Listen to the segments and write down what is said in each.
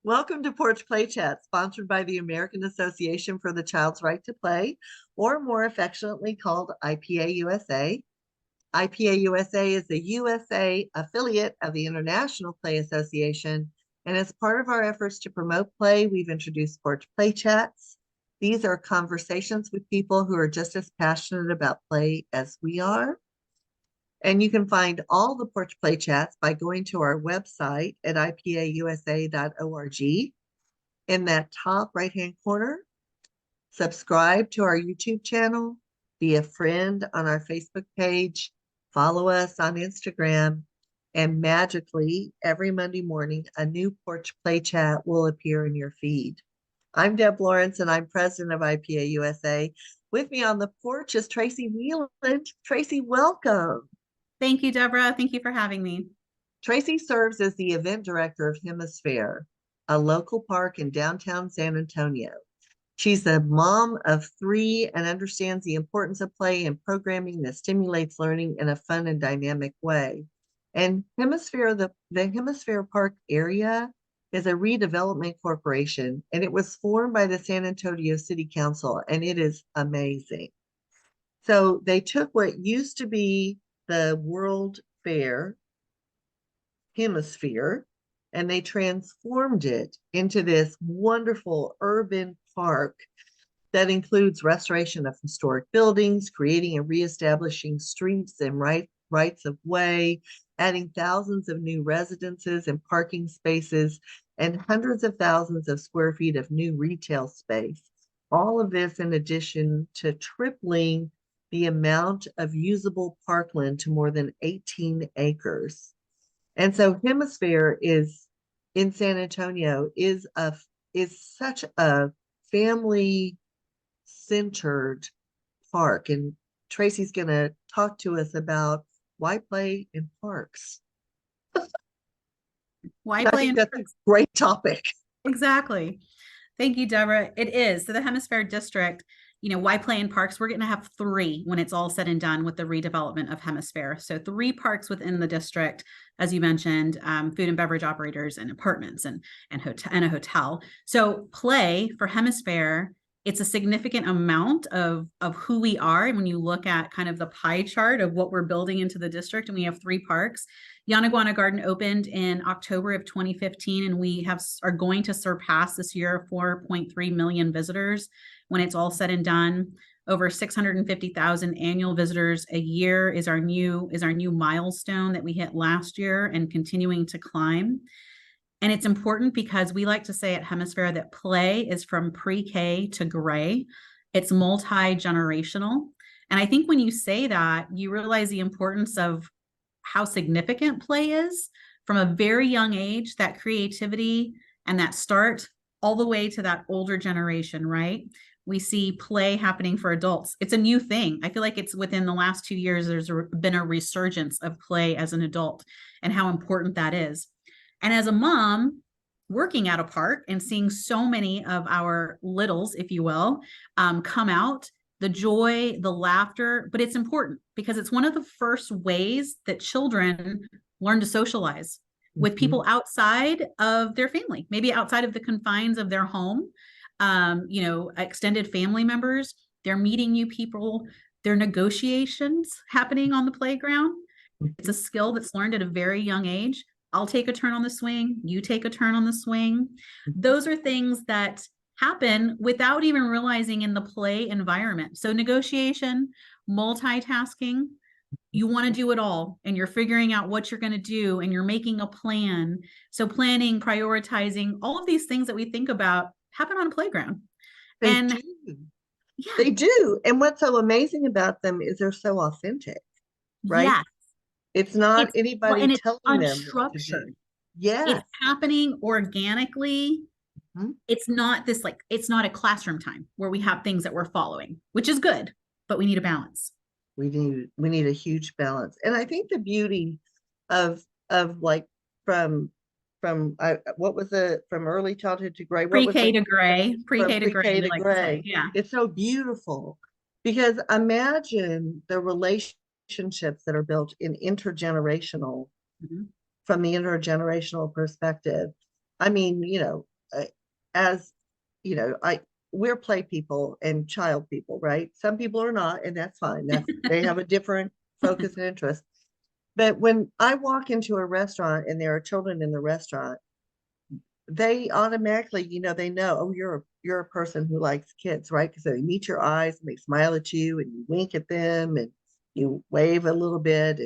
Welcome to Porch Play Chats, sponsored by the American Association for the Child's Right to Play, or more affectionately called IPA USA. IPA USA is a USA affiliate of the International Play Association, and as part of our efforts to promote play, we've introduced Porch Play Chats. These are conversations with people who are just as passionate about play as we are. And you can find all the Porch Play Chats by going to our website at ipausa.org. In that top right-hand corner, subscribe to our YouTube channel, be a friend on our Facebook page, follow us on Instagram, and magically, every Monday morning, a new Porch Play Chat will appear in your feed. I'm Deb Lawrence, and I'm president of IPA USA. With me on the porch is Traci Lewand. Traci, welcome. Thank you, Deborah. Thank you for having me. Traci serves as the event director of Hemisfair, a local park in downtown San Antonio. She's a mom of 3 and understands the importance of play and programming that stimulates learning in a fun and dynamic way. And Hemisfair, the Hemisfair Park area is a redevelopment corporation, and it was formed by the San Antonio City Council, and it is amazing. So they took what used to be the World Fair Hemisphere, and they transformed it into this wonderful urban park that includes restoration of historic buildings, creating and reestablishing streets and rights of way, adding thousands of new residences and parking spaces, and hundreds of thousands of square feet of new retail space. All of this in addition to tripling the amount of usable parkland to more than 18 acres. And so Hemisfair is in San Antonio is such a family centered park. And Traci's going to talk to us about why play in parks. Why I play think in that's parks? a great topic. Exactly. Thank you, Deborah. It is. So the Hemisfair District, why play in parks? We're going to have 3 when it's all said and done with the redevelopment of Hemisfair. So 3 parks within the district, as you mentioned, food and beverage operators and apartments and a hotel. So play for Hemisfair, it's a significant amount of who we are. And when you look at kind of the pie chart of what we're building into the district, and we have 3 parks. Yanaguana Garden opened in October of 2015, and we are going to surpass this year 4.3 million visitors when it's all said and done. Over 650,000 annual visitors a year is our new milestone that we hit last year and continuing to climb. And it's important because we like to say at Hemisfair that play is from pre-K to gray. It's multi-generational. And I think when you say that, you realize the importance of how significant play is from a very young age, that creativity and that start all the way to that older generation, right? We see play happening for adults. It's a new thing. I feel like it's within the last 2 years, there's been a resurgence of play as an adult and how important that is. And as a mom, working at a park and seeing so many of our littles, if you will, come out, the joy, the laughter, but it's important because it's one of the first ways that children learn to socialize with people outside of their family, maybe outside of the confines of their home, extended family members. They're meeting new people. There are negotiations happening on the playground. It's a skill that's learned at a very young age. I'll take a turn on the swing. You take a turn on the swing. Those are things that happen without even realizing in the play environment. So negotiation, multitasking, you want to do it all and you're figuring out what you're going to do and you're making a plan. So planning, prioritizing, all of these things that we think about happen on a playground. They do. Yeah. They do. And what's so amazing about them is they're so authentic, right? Yes. It's not anybody telling them what to do. Yes. It's happening organically. It's not it's not a classroom time where we have things that we're following, which is good, but we need a balance. We need a huge balance. And I think the beauty of like from what was it, from early childhood to gray? Pre-K to gray. Pre-K to gray. Yeah. It's so beautiful because imagine the relationships that are built in intergenerational, from the intergenerational perspective. I mean, as you know, we're play people and child people, right? Some people are not, and that's fine. They have a different focus and interest. But when I walk into a restaurant and there are children in the restaurant, they automatically, they know, oh, you're a person who likes kids, right? Because they meet your eyes and they smile at you and you wink at them and you wave a little bit,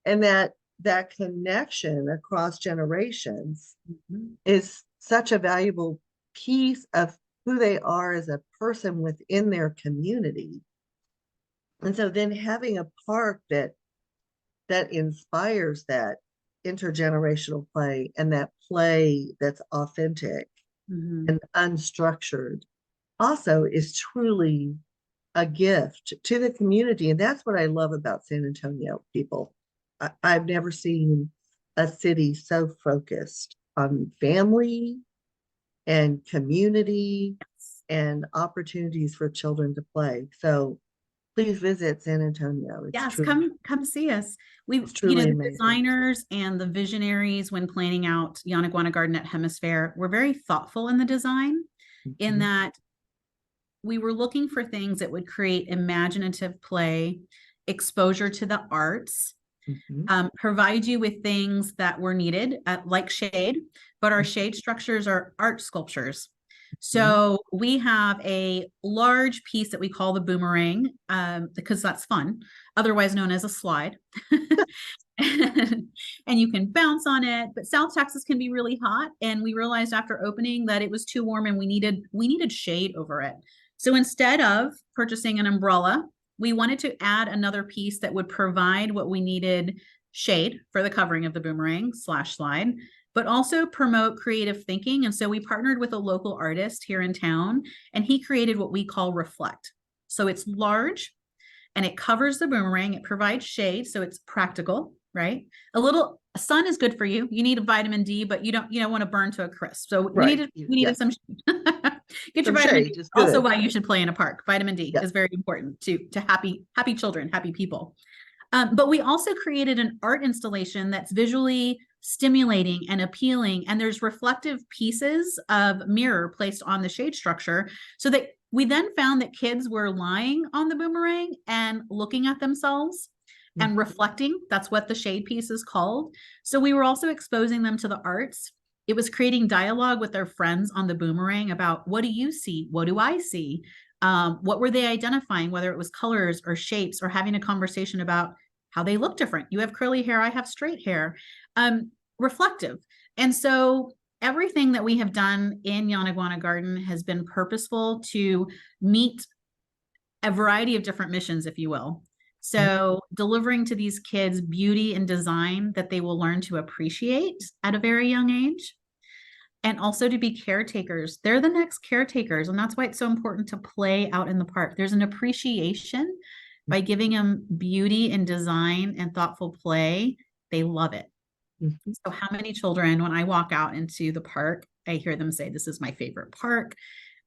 and that connection across generations is such a valuable piece of who they are as a person within their community. And so then having a park that inspires that intergenerational play, and that play that's authentic and unstructured also is truly a gift to the community. And that's what I love about San Antonio, people. I've never seen a city so focused on family and community and opportunities for children to play. So please visit San Antonio. Yes, come see us. It's truly The amazing. designers and the visionaries when planning out Yanaguana Garden at Hemisfair were very thoughtful in the design, in that we were looking for things that would create imaginative play, exposure to the arts, provide you with things that were needed, like shade, but our shade structures are art sculptures. So we have a large piece that we call the boomerang, because that's fun, otherwise known as a slide. And you can bounce on it, but South Texas can be really hot. And we realized after opening that it was too warm and we needed shade over it. So instead of purchasing an umbrella, we wanted to add another piece that would provide what we needed, shade for the covering of the boomerang / slide, but also promote creative thinking. And so we partnered with a local artist here in town, and he created what we call Reflect. So it's large and it covers the boomerang. It provides shade, so it's practical, right? A little sun is good for you. You need a vitamin D, but you don't want to burn to a crisp. So we needed some shade. Get your vitamin D. Also why you should play in a park. Vitamin D is very important to happy children, happy people. But we also created an art installation that's visually stimulating and appealing. And there's reflective pieces of mirror placed on the shade structure, so that we then found that kids were lying on the boomerang and looking at themselves and reflecting. That's what the shade piece is called. So we were also exposing them to the arts. It was creating dialogue with their friends on the boomerang about, what do you see? What do I see? What were they identifying, whether it was colors or shapes, or having a conversation about how they look different. You have curly hair, I have straight hair. Reflective. And so everything that we have done in Yanaguana Garden has been purposeful to meet a variety of different missions, if you will. So delivering to these kids beauty and design that they will learn to appreciate at a very young age, and also to be caretakers. They're the next caretakers. And that's why it's so important to play out in the park. There's an appreciation by giving them beauty and design and thoughtful play. They love it. So how many children, when I walk out into the park, I hear them say, this is my favorite park.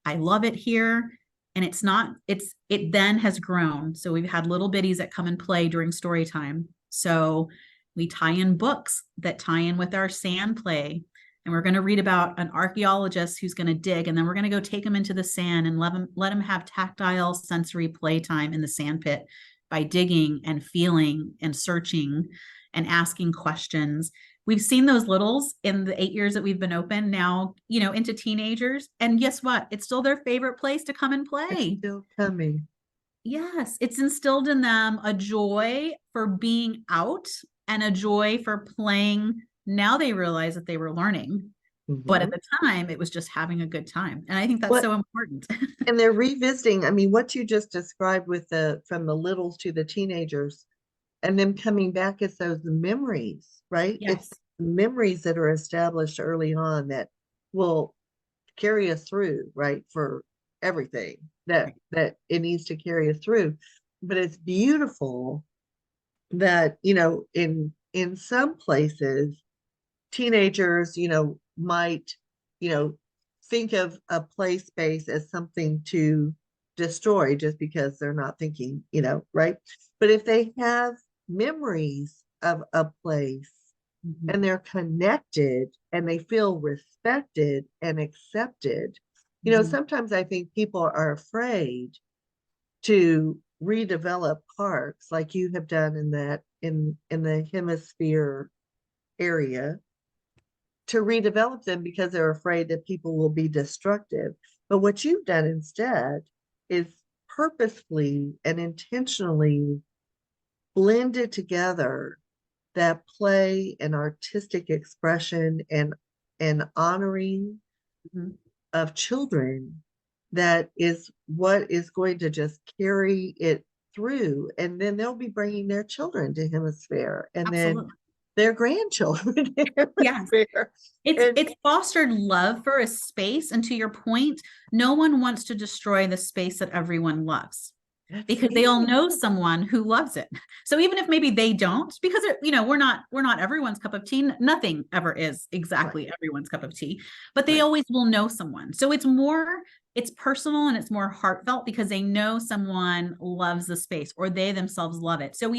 I love it here. And it then has grown. So we've had little biddies that come and play during story time. So we tie in books that tie in with our sand play. And we're going to read about an archaeologist who's going to dig, and then we're going to go take them into the sand and let them have tactile sensory playtime in the sand pit by digging and feeling and searching and asking questions. We've seen those littles in the 8 years that we've been open now, into teenagers. And guess what? It's still their favorite place to come and play. It's still coming. Yes, it's instilled in them a joy for being out and a joy for playing. Now they realize that they were learning, but at the time it was just having a good time. And I think that's so important. And they're revisiting, what you just described from the littles to the teenagers, and them coming back as those memories, right? Yes. It's memories that are established early on that will carry us through, right? For everything that it needs to carry us through. But it's beautiful that, in some places, teenagers, might, think of a play space as something to destroy just because they're not thinking, right? But if they have memories of a place Mhm. and they're connected and they feel respected and accepted. Mhm. Sometimes I think people are afraid to redevelop parks like you have done in the Hemisphere area, to redevelop them because they're afraid that people will be destructive. But what you've done instead is purposefully and intentionally blended together that play and artistic expression and honoring Mhm. of children, that is what is going to just carry it through. And then they'll be bringing their children to Hemisphere, and then Absolutely. their grandchildren to Yes. Hemisphere. It's And it's fostered love for a space. And to your point, no one wants to destroy the space that everyone loves, that's because they all right. know someone who loves it. So even if maybe they don't, because we're not everyone's cup of tea. Nothing ever is Right. exactly everyone's cup of tea, but they Right. always will know someone. So it's personal and it's more heartfelt because they know someone loves the space or they themselves love it. So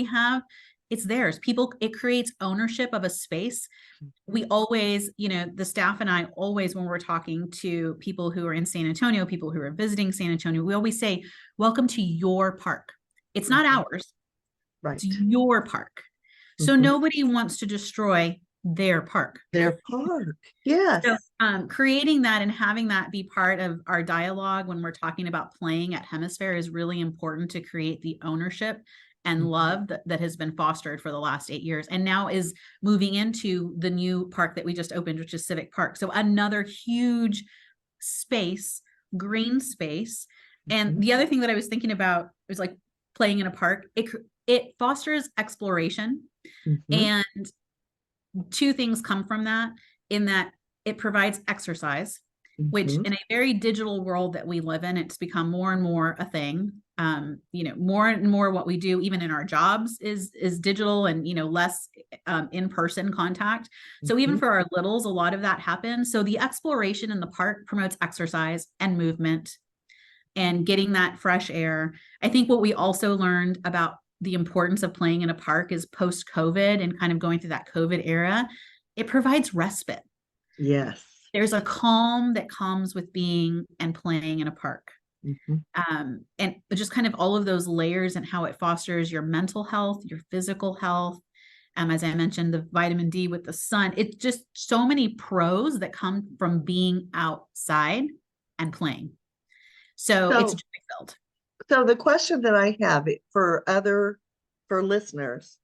it's theirs. It creates ownership of a space. We always, the staff and I always, when we're talking to people who are in San Antonio, people who are visiting San Antonio, we always say, welcome to your park. It's not Mhm. ours, it's Right. your park. So Mhm. nobody wants to destroy their park. Their park. So Yes. creating that and having that be part of our dialogue when we're talking about playing at Hemisphere is really important to create the ownership and Mhm. love that has been fostered for the last 8 years, and now is moving into the new park that we just opened, which is Civic Park. So another huge space, green space. And Mhm. the other thing that I was thinking about was like playing in a park. It fosters exploration, Mhm. and two things come from that, in that it provides exercise, which Mhm. in a very digital world that we live in, it's become more and more a thing. More and more what we do, even in our jobs, is digital and less in-person contact. So even Mhm. for our littles, a lot of that happens. So the exploration in the park promotes exercise and movement and getting that fresh air. I think what we also learned about the importance of playing in a park is post COVID and kind of going through that COVID era, it provides respite. Yes. There's a calm that comes with being and playing in a park. Mhm. And just kind of all of those layers and how it fosters your mental health, your physical health. As I mentioned, the vitamin D with the sun, it's just so many pros that come from being outside and playing. So it's So, joy filled. so the question that I have for listeners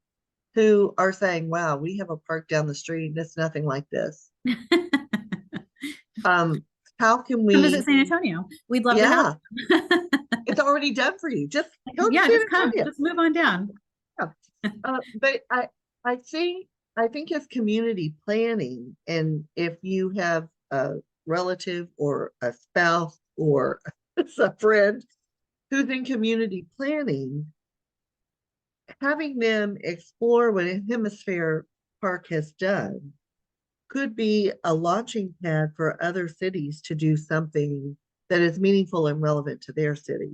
who are saying, "Wow, we have a park down the street, and it's nothing like this." Um, how can Come visit we? San Antonio. We'd love to have Yeah, you. it's already done for you. Just come to Yeah, San just come. Antonio. Just move on down. Yeah. But I think as community planning, and if you have a relative or a spouse or a friend who's in community planning, having them explore what a Hemisphere Park has done could be a launching pad for other cities to do something that is meaningful and relevant to their city,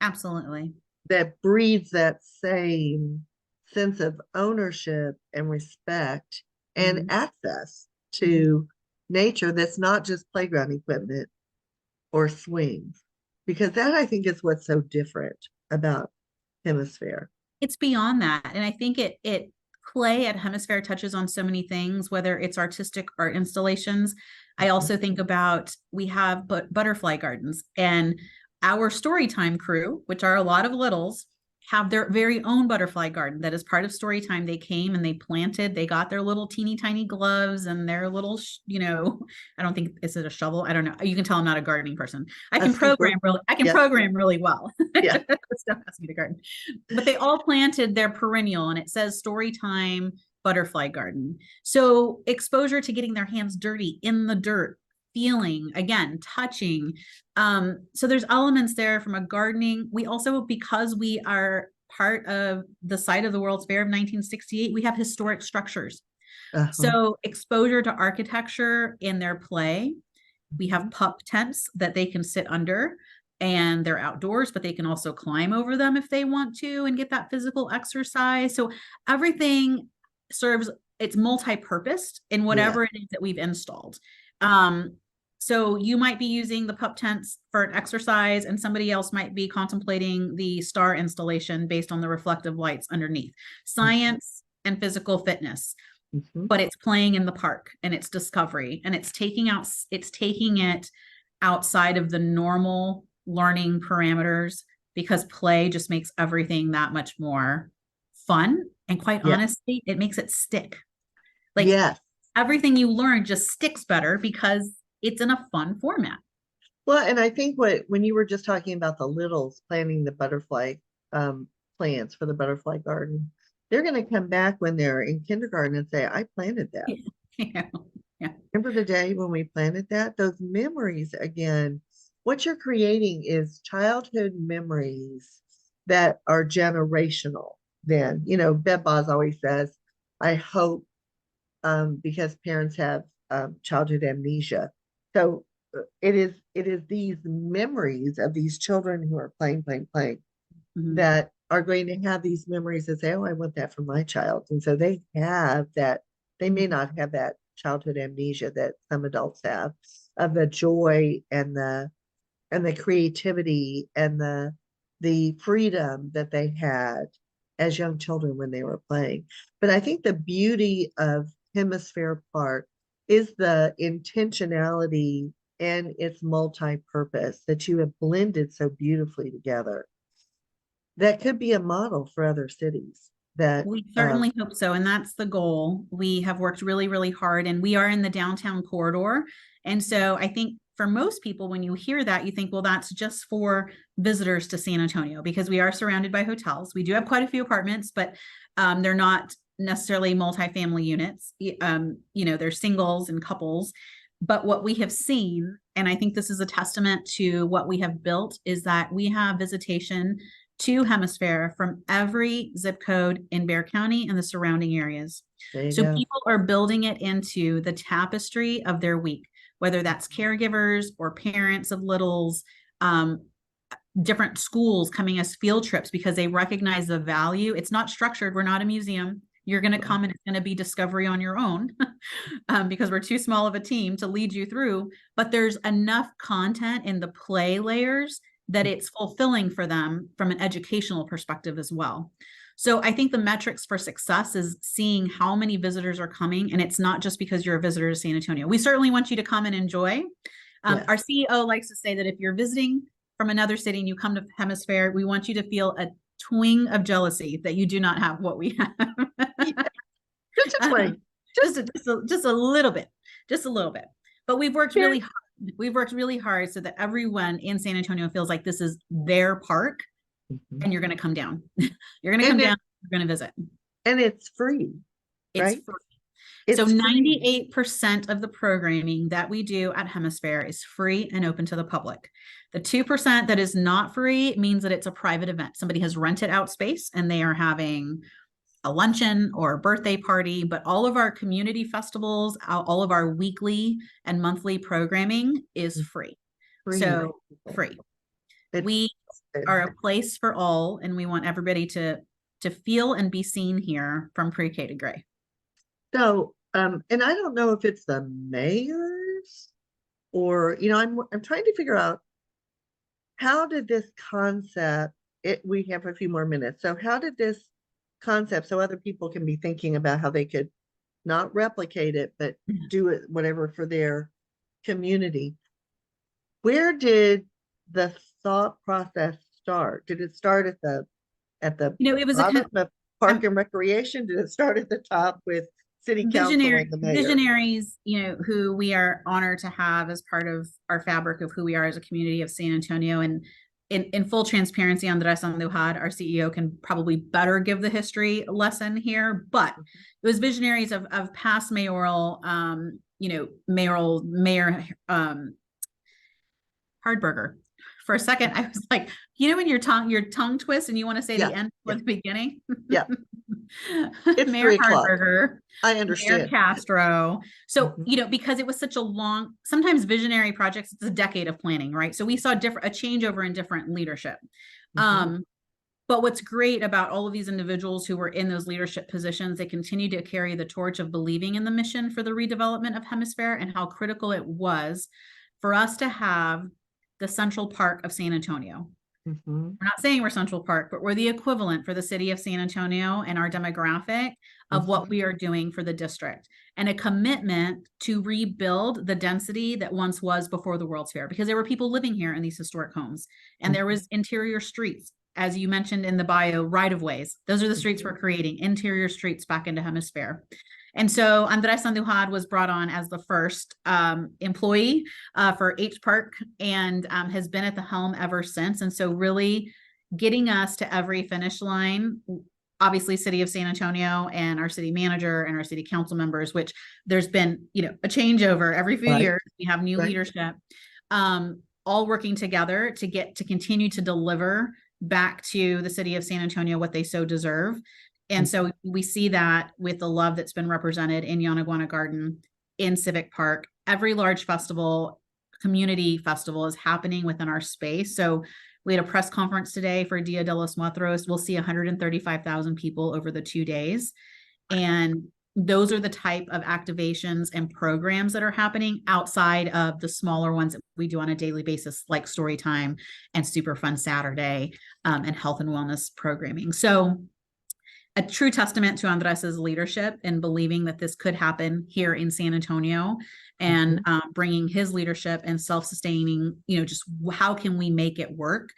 Absolutely. that breeds that same sense of ownership and respect and Mhm. access Mhm. to nature, that's not just playground equipment or swings. Because that, I think, is what's so different about Hemisphere. It's beyond that. And I think it play at Hemisphere touches on so many things, whether it's artistic art installations. I Mhm. also think about, we have butterfly gardens, and our Storytime crew, which are a lot of littles, have their very own butterfly garden that is part of Storytime. They came and they got their little teeny tiny gloves and their little, I don't think, is it a shovel? I don't know. You can tell I'm not a gardening person. A sweeper. I can Yes. program really well. Yeah. Stuff has me to garden. But they all planted their perennial, and it says Storytime Butterfly Garden. So exposure to getting their hands dirty in the dirt, feeling, again, touching. So there's elements there from a gardening. We also, because we are part of the site of the World's Fair of 1968, we have historic structures. Uh-huh. So exposure to architecture in their play. We have pup tents that they can sit under, and they're outdoors, but they can also climb over them if they want to and get that physical exercise. So everything serves it's multi-purposed in Yeah. whatever it is that we've installed. So you might be using the pup tents for an exercise, and somebody else might be contemplating the star installation based on the reflective lights underneath. Science and physical fitness, but it's playing in the park, and it's discovery, and it's taking it outside of the normal learning parameters, because play just makes everything that much more fun. And quite honestly, it makes it stick. Like everything you learn just sticks better because it's in a fun format. Well, and I think when you were just talking about the littles planting the butterfly plants for the butterfly garden, they're going to come back when they're in kindergarten and say, I planted that. Yeah. Remember the day when we planted that? Those memories again, what you're creating is childhood memories that are generational. Then, Bev Boz always says, I hope, because parents have childhood amnesia. So it is these memories of these children who are playing that are going to have these memories that say, oh, I want that for my child. And so they have that. They may not have that childhood amnesia that some adults have, of the joy and the creativity and the freedom that they had as young children when they were playing. But I think the beauty of Hemisfair Park is the intentionality and its multi-purpose that you have blended so beautifully together. That could be a model for other cities. That we certainly hope so, and that's the goal. We have worked really, really hard, and we are in the downtown corridor. And so I think for most people, when you hear that, you think, well, that's just for visitors to San Antonio, because we are surrounded by hotels. We do have quite a few apartments, but they're not necessarily multifamily units. They're singles and couples. But what we have seen, and I think this is a testament to what we have built, is that we have visitation to Hemisfair from every zip code in Bexar County and the surrounding areas. So people are building it into the tapestry of their week, whether that's caregivers or parents of littles, different schools coming as field trips because they recognize the value. It's not structured. We're not a museum. You're going to come and it's going to be discovery on your own because we're too small of a team to lead you through. But there's enough content in the play layers that it's fulfilling for them from an educational perspective as well. So I think the metrics for success is seeing how many visitors are coming. And it's not just because you're a visitor to San Antonio. We certainly want you to come and enjoy. Our CEO likes to say that if you're visiting from another city and you come to Hemisfair, we want you to feel a twinge of jealousy that you do not have what we have. Just a twinge. Just a little bit. But we've worked really hard. We've worked really hard so that everyone in San Antonio feels like this is their park, and you're going to come down. You're going to come down. You're going to visit. And it's free. It's free. So 98% of the programming that we do at Hemisfair is free and open to the public. The 2% that is not free means that it's a private event. Somebody has rented out space and they are having a luncheon or a birthday party, but all of our community festivals, all of our weekly and monthly programming is free. So free. We are a place for all, and we want everybody to feel and be seen here from pre-K to grade. So, and I don't know if it's the mayor's or, I'm trying to figure out, how did this concept, we have a few more minutes. So how did this concept, so other people can be thinking about how they could not replicate it, but do it, whatever, for their community. Where did the thought process start? Did it start at the it was a Park and Recreation? Did it start at the top with City Council and the mayor? Visionaries, who we are honored to have as part of our fabric of who we are as a community of San Antonio. And in full transparency, Andres Andujar, our CEO, can probably better give the history lesson here, but it was visionaries of past mayoral, Mayor Hardberger. For a second, I was like, when your tongue twists and you want to say the end or the beginning? Yeah. It's Mayor Hardberger. I understand. Mayor Castro. So, because it was such a long, sometimes visionary projects, it's a decade of planning, right? So we saw a changeover in different leadership. But what's great about all of these individuals who were in those leadership positions, they continue to carry the torch of believing in the mission for the redevelopment of Hemisfair and how critical it was for us to have the Central Park of San Antonio. Mm-hmm. We're not saying we're Central Park, but we're the equivalent for the city of San Antonio and our demographic of what we are doing for the district, and a commitment to rebuild the density that once was before the World's Fair, because there were people living here in these historic homes, and there was interior streets, as you mentioned in the bio, right of ways. Those are the streets we're creating, interior streets back into Hemisfair. And so Andres Sandoval was brought on as the first employee for H Park, and has been at the helm ever since. And so really getting us to every finish line, obviously city of San Antonio and our city manager and our city council members, which there's been, a changeover every few years. We have new leadership, all working together to continue to deliver back to the city of San Antonio what they so deserve. And so we see that with the love that's been represented in Yanaguana Garden, in Civic Park. Every large festival, community festival, is happening within our space. So we had a press conference today for Dia de los Muertos. We'll see 135,000 people over the 2 days. And those are the type of activations and programs that are happening outside of the smaller ones that we do on a daily basis, like Story Time and Super Fun Saturday, and health and wellness programming. So a true testament to Andres's leadership and believing that this could happen here in San Antonio, and bringing his leadership and self-sustaining, just how can we make it work?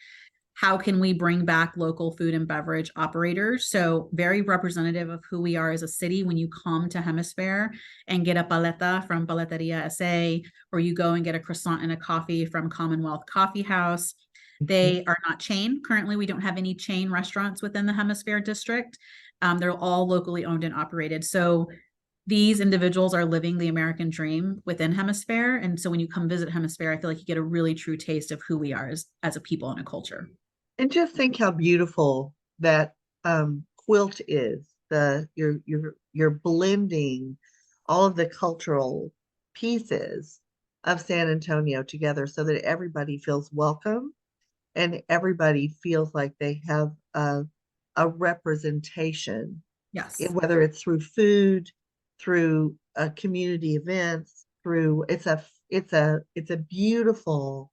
How can we bring back local food and beverage operators? So very representative of who we are as a city. When you come to Hemisfair and get a paleta from Paleteria SA, or you go and get a croissant and a coffee from Commonwealth Coffee House, they are not chain. Currently, we don't have any chain restaurants within the Hemisfair district. They're all locally owned and operated. So these individuals are living the American dream within Hemisfair. And so when you come visit Hemisfair, I feel like you get a really true taste of who we are as a people and a culture. And just think how beautiful that quilt is. You're blending all of the cultural pieces of San Antonio together so that everybody feels welcome and everybody feels like they have a representation. Yes. Whether it's through food, through community events, it's a beautiful,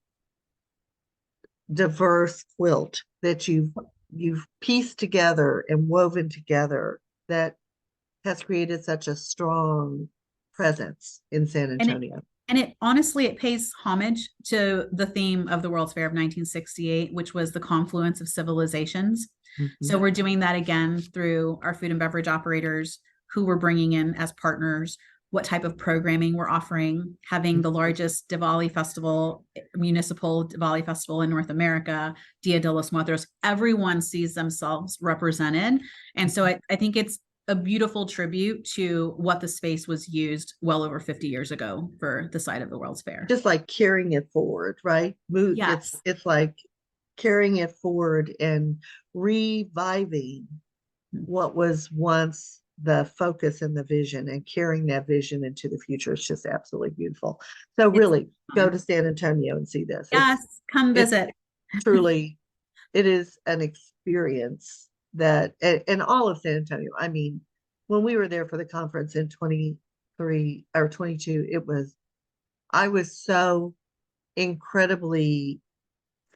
diverse quilt that you've pieced together and woven together that has created such a strong presence in San Antonio. And it honestly, it pays homage to the theme of the World's Fair of 1968, which was the confluence of civilizations. So we're doing that again through our food and beverage operators, who we're bringing in as partners, what type of programming we're offering, having the largest Diwali festival, municipal Diwali festival in North America, Dia de los Muertos. Everyone sees themselves represented. And so I think it's a beautiful tribute to what the space was used well over 50 years ago for the site of the World's Fair. Just like carrying it forward, right? Yes. It's like carrying it forward and reviving what was once the focus and the vision, and carrying that vision into the future. It's just absolutely beautiful. So really go to San Antonio and see this. Yes, come visit. Truly, it is an experience that, and all of San Antonio. I mean, when we were there for the conference in 23 or 22, I was so incredibly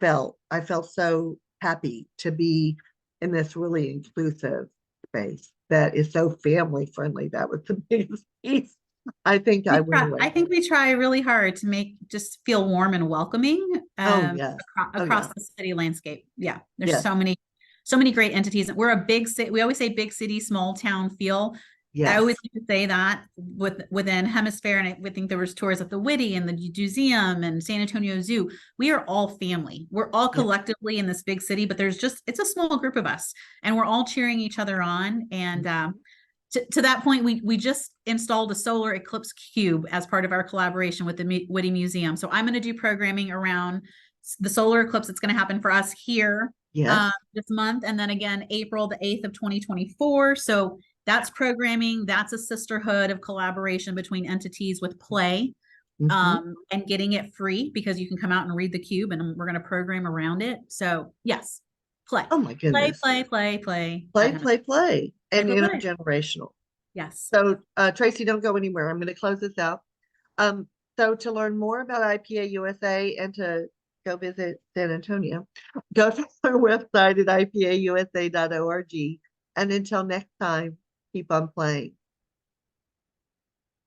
I felt so happy to be in this really inclusive space that is so family friendly. That was the biggest piece. I think we try really hard to just feel warm and welcoming across the city landscape. Yeah. There's so many great entities. We're a big city. We always say big city, small town feel. Yes. I always like to say that within Hemisfair, and I would think there was tours at the Whitty and the Museum and San Antonio Zoo. We are all family. We're all collectively in this big city, but it's a small group of us, and we're all cheering each other on. And to that point, we just installed a solar eclipse cube as part of our collaboration with the Whitty Museum. So I'm going to do programming around the solar eclipse that's going to happen for us here this month, and then again April the 8th of 2024. So that's programming. That's a sisterhood of collaboration between entities with play, and getting it free, because you can come out and read the cube, and we're going to program around it. So yes, Play. Oh my Play, goodness. play, play, play. Play, at Hemisfair. play, play, and Play, play, play. intergenerational. Yes. So, Tracy, don't go anywhere. I'm going to close this out. Um, so to learn more about IPA USA and to go visit San Antonio, go to our website at ipausa.org. And until next time, keep on playing.